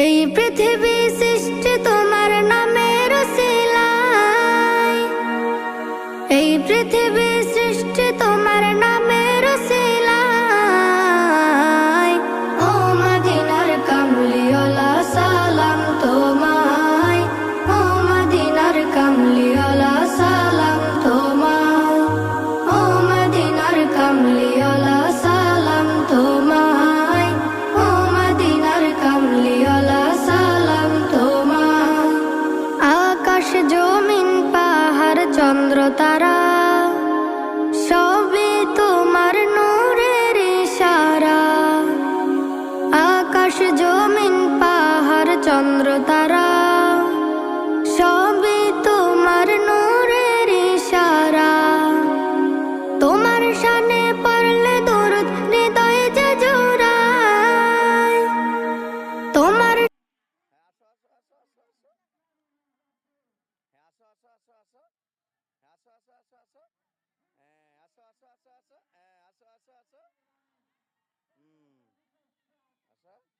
এই পৃথিবী সৃষ্টি তোমার নামের উসিলায়, এই পৃথিবী সৃষ্টি তোমার নামের উসিলায়। ও মদিনার কামলিওয়ালা সালাম তোমায়, ও মদিনার কামলিওয়ালা সালাম তোমায়, ও মদিনার কামলিওয়ালা সালাম তোমায়, ও মদিনার কামলিওয়ালা সালাম তোমায়। আকাশ জমিন পাহাড় চন্দ্র তারা সবই তোমার নূরের ইশারা। আকাশ জমিন পাহাড় চন্দ্র তারা সবই তোমার নূরের ইশারা। তোমার শানে পড়লে দরুদ হৃদয়ে যে জোড়ায়, তোমার আসো।